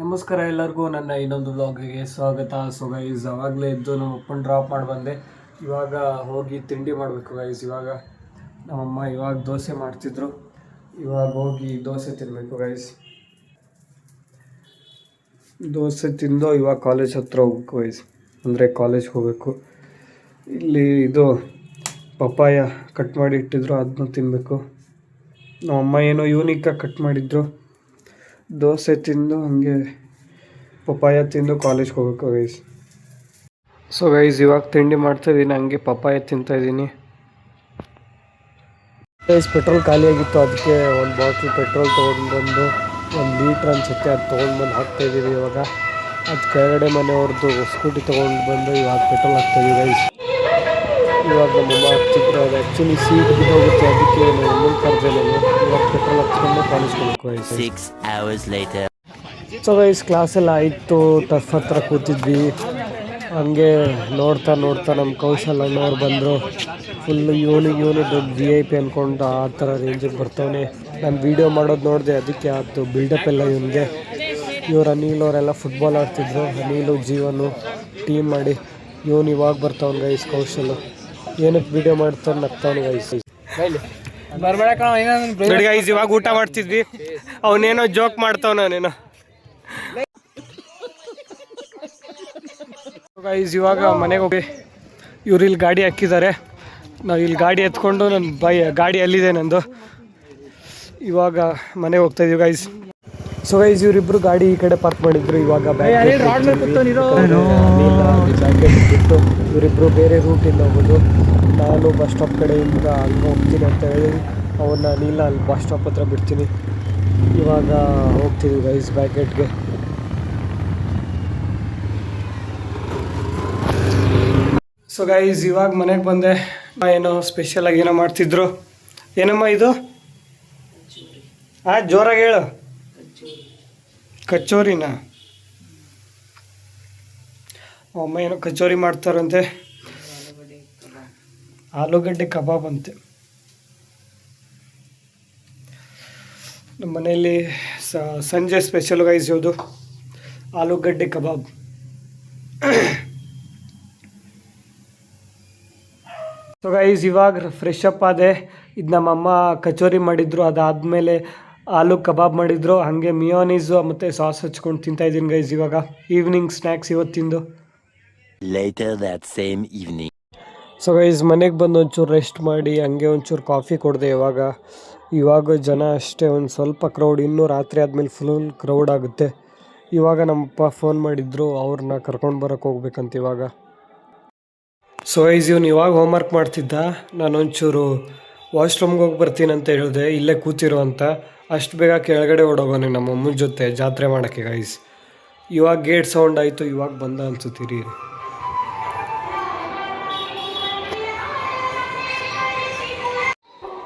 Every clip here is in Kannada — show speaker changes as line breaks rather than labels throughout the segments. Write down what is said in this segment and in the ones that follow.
ನಮಸ್ಕಾರ ಎಲ್ಲರಿಗೂ ನನ್ನ ಇನ್ನೊಂದು ವ್ಲಾಗಿಗೆ ಸ್ವಾಗತ. ಸೊ ಗೈಸ್ ಅವಾಗಲೇ ಇದ್ದು ನಮ್ಮ ಅಪ್ಪನ ಡ್ರಾಪ್ ಮಾಡಿ ಬಂದೆ. ಇವಾಗ ಹೋಗಿ ತಿಂಡಿ ಮಾಡಬೇಕು ಗೈಸ್. ಇವಾಗ ನಮ್ಮಮ್ಮ ಇವಾಗ ದೋಸೆ ಮಾಡ್ತಿದ್ರು, ಇವಾಗ ಹೋಗಿ ದೋಸೆ ತಿನ್ನಬೇಕು ಗೈಸ್. ದೋಸೆ ತಿಂದು ಇವಾಗ ಕಾಲೇಜ್ ಹತ್ರ ಹೋಗ್ಬೇಕು ಗೈಸ್, ಅಂದರೆ ಕಾಲೇಜ್ಗೆ ಹೋಗಬೇಕು. ಇಲ್ಲಿ ಇದು ಪಪ್ಪಾಯ ಕಟ್ ಮಾಡಿ ಇಟ್ಟಿದ್ರು, ಅದನ್ನ ತಿನ್ನಬೇಕು. ನಮ್ಮಮ್ಮ ಏನೋ ಯೂನಿಕಾಗಿ ಕಟ್ ಮಾಡಿದ್ರು. ದೋಸೆ ತಿಂದು ಹಾಗೆ ಪಪ್ಪಾಯ ತಿಂದು ಕಾಲೇಜ್ಗೆ ಹೋಗ್ಬೇಕು ಗೈಸ್. ಸೊ ಗೈಸ್ ಇವಾಗ ತಿಂಡಿ ಮಾಡ್ತಾಯಿದ್ದೀನಿ, ಹಂಗೆ ಪಪ್ಪಾಯ ತಿಂತಾಯಿದ್ದೀನಿ ಗೈಸ್. ಪೆಟ್ರೋಲ್ ಖಾಲಿಯಾಗಿತ್ತು, ಅದಕ್ಕೆ ಒಂದು ಬಾಟ್ಲ್ ಪೆಟ್ರೋಲ್ ತೊಗೊಂಡು ಬಂದು 1 ಲೀಟ್ರ್ ಅನಿಸುತ್ತೆ, ಅದು ತೊಗೊಂಡು ಬಂದು ಹಾಕ್ತಾಯಿದ್ದೀವಿ. ಇವಾಗ ಅದು ಕೆಳಗಡೆ ಮನೆಯವ್ರದ್ದು ಸ್ಕೂಟಿ ತೊಗೊಂಡು ಬಂದು ಇವಾಗ ಪೆಟ್ರೋಲ್ ಹಾಕ್ತಾಯಿದ್ದೀವಿ ಗೈಸ್. ಇವಾಗ ನಮ್ಮಮ್ಮ ಹಚ್ಚಿದ್ರು, ಅದು ಆ್ಯಕ್ಚುಲಿ ಸೀಟ್ ಬಿದ್ದೋಗುತ್ತೆ, ಅದಕ್ಕೆ ಮುಂದೆ ಕರೆದೆ ನಾನು. ಇವಾಗ ಪೆಟ್ರೋಲ್ ಹಚ್ಕೊಂಡು ಕಾಲೇಜ್ಗೆ ಹೋಗ್ಬೇಕು guys.
6 hours later.
So guys ಕ್ಲಾಸೆಲ್ಲ ಆಯಿತು, ಟಫ್ ಹತ್ರ ಕೂತಿದ್ವಿ. ಹಂಗೆ ನೋಡ್ತಾ ನಮ್ಮ ಕೌಶಲ್ ಅಣ್ಣವ್ರು ಬಂದರು. ಫುಲ್ಲು ಇವನು ದೊಡ್ಡ VIP ಅಂದ್ಕೊಂಡು ಆ ಥರ ರೇಂಜಿಗೆ ಬರ್ತಾವನೆ. ನಾನು ವೀಡಿಯೋ ಮಾಡೋದು ನೋಡಿದೆ, ಅದಕ್ಕೆ ಆಯ್ತು ಬಿಲ್ಡಪ್ ಎಲ್ಲ ಇವನಿಗೆ. ಇವ್ರು ಅನಿಲ್ ಅವರೆಲ್ಲ ಫುಟ್ಬಾಲ್ ಆಡ್ತಿದ್ರು, ಅನಿಲು ಜೀವನು ಟೀಮ್ ಮಾಡಿ. ಇವನು ಇವಾಗ ಬರ್ತಾವನು ಗೈಸ್. ಕೌಶಲ್ ಏನಕ್ಕೆ ವೀಡಿಯೋ ಮಾಡ್ತಾನೆ ನಗ್ತಾವನು ಗೈಸ್. ನೋಡಿ ಗೈಸ್ ಇವಾಗ ಊಟ ಮಾಡ್ತಿದ್ವಿ, ಅವನೇನೋ ಜೋಕ್ ಮಾಡ್ತಾವನೇನೋ ಗೈಸ್. ಇವಾಗ ಮನೆಗೆ ಹೋಗಿ ಇವ್ರು ಇಲ್ಲಿ ಗಾಡಿ ಹಾಕಿದ್ದಾರೆ, ನಾವು ಇಲ್ಲಿ ಗಾಡಿ ಎತ್ಕೊಂಡು ನನ್ನ ಗಾಡಿ ಅಲ್ಲಿದೆ ನಂದು. ಇವಾಗ ಮನೆಗೆ ಹೋಗ್ತಾಯಿದ್ದೀವಿ ಗೈಸ್. ಸೊ ಗೈಸ್ ಇವರಿಬ್ಬರು ಗಾಡಿ ಈ ಕಡೆ ಪಾರ್ಕ್ ಮಾಡಿದ್ರು. ಇವಾಗ ಬಿಟ್ಟು ಇವರಿಬ್ಬರು ಬೇರೆ ರೂಟಿಂದ ಹೋಗೋದು. ನಾನು ಬಸ್ ಸ್ಟಾಪ್ ಕಡೆಯಿಂದ ಹಂಗೆ ಹೋಗ್ತೀನಿ ಅಂತ ಹೇಳಿ ಅವನ್ನ ನೀಲ ಅಲ್ಲಿ ಬಸ್ ಸ್ಟಾಪ್ ಹತ್ರ ಬಿಡ್ತೀನಿ. ಇವಾಗ ಹೋಗ್ತೀವಿ ಗೈಸ್ ಬ್ಯಾಕೆಟ್ಗೆ. ಸೊ ಗೈಸ್ ಇವಾಗ ಮನೆಗೆ ಬಂದೆ. ಏನೋ ಸ್ಪೆಷಲಾಗಿ ಏನೋ ಮಾಡ್ತಿದ್ರು. ಏನಮ್ಮ ಇದು? ಜೋರಾಗಿ ಹೇಳು. ಕಚೋರಿನಾ? ಅಮ್ಮ ಏನೋ ಕಚೋರಿ ಮಾಡ್ತಾರಂತೆ, ಆಲೂಗಡ್ಡೆ ಕಬಾಬ್ ಅಂತೆ. ನಮ್ಮ ಮನೆಯಲ್ಲಿ ಸಂಜೆ ಸ್ಪೆಷಲ್ ಗೈಸ್ ಯಾವುದು? ಆಲೂಗಡ್ಡೆ ಕಬಾಬ್. ಸೊ ಗೈಸ್ ಇವಾಗ ಫ್ರೆಶ್ ಅಪ್ ಆದೆ. ಇದು ನಮ್ಮಮ್ಮ ಕಚೋರಿ ಮಾಡಿದ್ರು, ಅದಾದಮೇಲೆ ಆಲೂ ಕಬಾಬ್ ಮಾಡಿದ್ರು. ಹಾಗೆ ಮಿಯೋನೀಸು ಮತ್ತು ಸಾಸ್ ಹಚ್ಕೊಂಡು ತಿಂತಾಯಿದ್ದೀನಿ ಗೈಸ್. ಇವಾಗ ಈವ್ನಿಂಗ್ ಸ್ನ್ಯಾಕ್ಸ್ ಇವತ್ತಿಂದು.
Later that same evening.
So guys ಮನೆಗೆ ಬಂದು ಒಂಚೂರು ರೆಸ್ಟ್ ಮಾಡಿ ಹಂಗೆ ಒಂಚೂರು ಕಾಫಿ ಕೊಡಿದೆ. ಇವಾಗ ಜನ ಅಷ್ಟೇ, ಒಂದು ಸ್ವಲ್ಪ ಕ್ರೌಡ್. ಇನ್ನೂ ರಾತ್ರಿ ಆದಮೇಲೆ ಫುಲ್ ಕ್ರೌಡ್ ಆಗುತ್ತೆ. ಇವಾಗ ನಮ್ಮಪ್ಪ ಫೋನ್ ಮಾಡಿದ್ರು, ಅವ್ರನ್ನ ಕರ್ಕೊಂಡು ಬರೋಕ್ಕೆ ಹೋಗ್ಬೇಕಂತ ಇವಾಗ. ಸೊ ಗೈಸ್ ಇವನು ಇವಾಗ ಹೋಮ್ವರ್ಕ್ ಮಾಡ್ತಿದ್ದ. ನಾನು ಒಂಚೂರು ವಾಶ್ರೂಮ್ಗೆ ಹೋಗಿ ಬರ್ತೀನಿ ಅಂತ ಹೇಳಿದೆ, ಇಲ್ಲೇ ಕೂತಿರೋ ಅಂತ. ಅಷ್ಟು ಬೇಗ ಕೆಳಗಡೆ ಓಡೋಗೋನೆ ನಮ್ಮ ಅಮ್ಮನ ಜೊತೆ ಜಾತ್ರೆ ಮಾಡೋಕ್ಕೆ ಗೈಸ್. ಇವಾಗ ಗೇಟ್ ಸೌಂಡ್ ಆಯಿತು, ಇವಾಗ ಬಂದ ಅನ್ಸುತ್ತೀರಿ.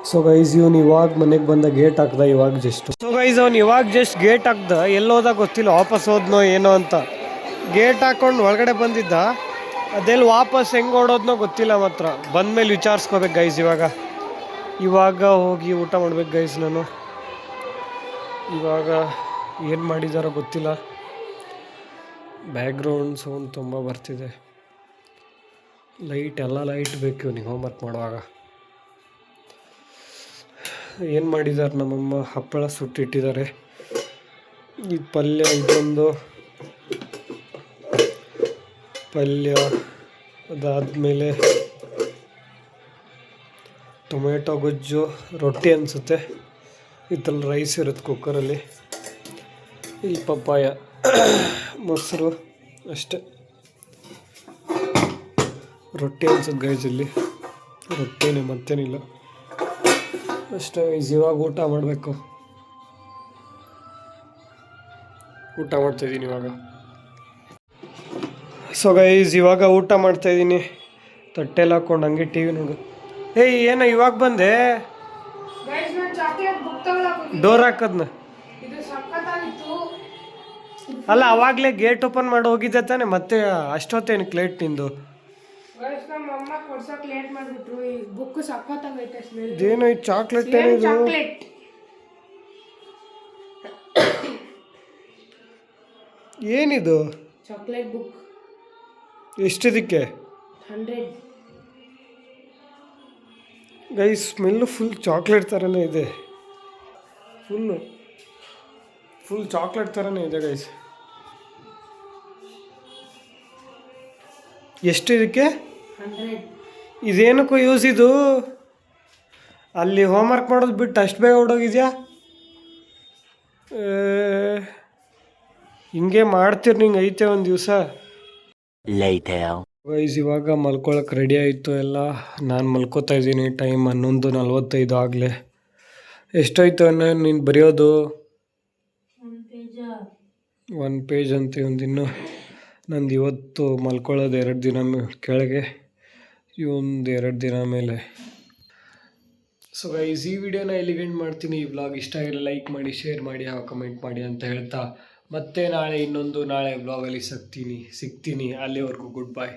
ಸೊ ಗೈಸ್ ಇವನು ಇವಾಗ ಮನೆಗೆ ಬಂದ, ಗೇಟ್ ಹಾಕ್ದ ಇವಾಗ ಜಸ್ಟ್. ಸೊ ಗೈಸ್ ಅವ್ನು ಇವಾಗ ಜಸ್ಟ್ ಗೇಟ್ ಹಾಕ್ದ, ಎಲ್ಲೋದ ಗೊತ್ತಿಲ್ಲ, ವಾಪಸ್ ಹೋದ್ನೋ ಏನೋ ಅಂತ. ಗೇಟ್ ಹಾಕ್ಕೊಂಡು ಒಳಗಡೆ ಬಂದಿದ್ದ, ಅದೆಲ್ಲಿ ವಾಪಸ್ ಹೆಂಗೆ ಓಡೋದ್ನೋ ಗೊತ್ತಿಲ್ಲ. ಮಾತ್ರ ಬಂದಮೇಲೆ ವಿಚಾರಿಸ್ಕೋಬೇಕು ಗೈಸ್. ಇವಾಗ ಹೋಗಿ ಊಟ ಮಾಡ್ಬೇಕು ಗೈಸ್ ನಾನು. ಇವಾಗ ಏನು ಮಾಡಿದಾರೋ ಗೊತ್ತಿಲ್ಲ, ಬ್ಯಾಕ್ಗ್ರೌಂಡ್ ಸೌಂಡ್ ತುಂಬ ಬರ್ತಿದೆ. ಎಲ್ಲ ಲೈಟ್ ಬೇಕು ಇವನಿಗೆ ಹೋಮ್ವರ್ಕ್ ಮಾಡುವಾಗ. ಏನು ಮಾಡಿದ್ದಾರೆ ನಮ್ಮಮ್ಮ? ಹಪ್ಪಳ ಸುಟ್ಟಿಟ್ಟಿದ್ದಾರೆ. ಇದು ಪಲ್ಯ, ಇದೊಂದು ಪಲ್ಯ, ಅದಾದಮೇಲೆ ಟೊಮೆಟೊ ಗೊಜ್ಜು, ರೊಟ್ಟಿ ಅನಿಸುತ್ತೆ. ಇದ್ರಲ್ಲಿ ರೈಸ್ ಇರುತ್ತೆ ಕುಕ್ಕರಲ್ಲಿ. ಇಲ್ಲಿ ಪಪ್ಪಾಯ, ಮೊಸರು ಅಷ್ಟೆ. ರೊಟ್ಟಿ ಅನ್ಸುತ್ತೆ ಗೈಸ್, ಇಲ್ಲಿ ರೊಟ್ಟಿನೇ ಮತ್ತೇನಿಲ್ಲ ಅಷ್ಟೇ ಗೈಸ್. ಇವಾಗ ಊಟ ಮಾಡಬೇಕು. ಊಟ ಮಾಡ್ತಾಯಿದ್ದೀನಿ ಇವಾಗ. ಸೊ ಗೈಸ್ ಇವಾಗ ಊಟ ಮಾಡ್ತಾಯಿದ್ದೀನಿ, ತಟ್ಟೆಲ್ಲ ಹಾಕ್ಕೊಂಡು ಹಂಗೆ ಟಿ ವಿ ನೋಡು. ಏನೋ ಇವಾಗ ಬಂದೆ, ಡೋರ್ ಹಾಕದ್ನ ಅಲ್ಲ, ಅವಾಗಲೇ ಗೇಟ್ ಓಪನ್ ಮಾಡಿ ಹೋಗಿದ್ದೆ ತಾನೆ, ಮತ್ತೆ ಅಷ್ಟೊತ್ತೇನಕ್ಕೆ ಲೇಟ್ ನಿಂದು? ಇದೇನು ಈ ಚಾಕ್ಲೇಟ್ ಏನಿದು? ಏನಿದು
ಚಾಕ್ಲೇಟ್ ಬುಕ್
ಎಷ್ಟಿದಕ್ಕೆ
100.
ಗೈಸ್ ಸ್ಮೆಲ್ಲು ಫುಲ್ ಚಾಕ್ಲೇಟ್ ಥರನೇ ಇದೆ. ಫುಲ್ ಚಾಕ್ಲೇಟ್ ಥರನೇ ಇದೆ ಗೈಸ್. ಎಷ್ಟು ಇದಕ್ಕೆ?
100.
ಇದೇನಕ್ಕೂ ಯೂಸ್ ಇದು? ಅಲ್ಲಿ ಹೋಮ್ವರ್ಕ್ ಮಾಡೋದು ಬಿಟ್ಟು ಅಷ್ಟು ಬೇಗ ಹೊಡೋಗಿದ್ಯಾ? ಹಿಂಗೆ ಮಾಡ್ತೀರಿ ನಿಂಗೆ ಐತೆ ಒಂದು ದಿವಸ.
Later.
ಗೈಸ್ ಇವಾಗ ಮಲ್ಕೊಳಕ್ಕೆ ರೆಡಿ ಆಯಿತು ಎಲ್ಲ. ನಾನು ಮಲ್ಕೋತಾ ಇದ್ದೀನಿ. ಟೈಮ್ 11:45 ಆಗಲೇ. ಎಷ್ಟಾಯ್ತು ಅಣ್ಣ ನೀನು ಬರೆಯೋದು? 1 ಪೇಜ್ ಅಂತ ಒಂದಿನ್ನು. ನಂದು ಇವತ್ತು ಮಲ್ಕೊಳ್ಳೋದು 2 ದಿನ ಕೆಳಗೆ, ಒಂದು 2 ದಿನ ಮೇಲೆ. ಸೊ ಗೈಸ್ ಈ ವಿಡಿಯೋನ ಎಲ್ಲಿಗೆ ಎಂಡ್ ಮಾಡ್ತೀನಿ. ಈ ವ್ಲಾಗ್ ಇಷ್ಟ ಆಗಿಲ್ಲ ಲೈಕ್ ಮಾಡಿ, ಶೇರ್ ಮಾಡಿ, ಕಮೆಂಟ್ ಮಾಡಿ ಅಂತ ಹೇಳ್ತಾ ಮತ್ತೆ ನಾಳೆ ವ್ಲಾಗಲ್ಲಿ ಸಿಗ್ತೀನಿ. ಅಲ್ಲಿವರೆಗೂ ಗುಡ್ ಬಾಯ್.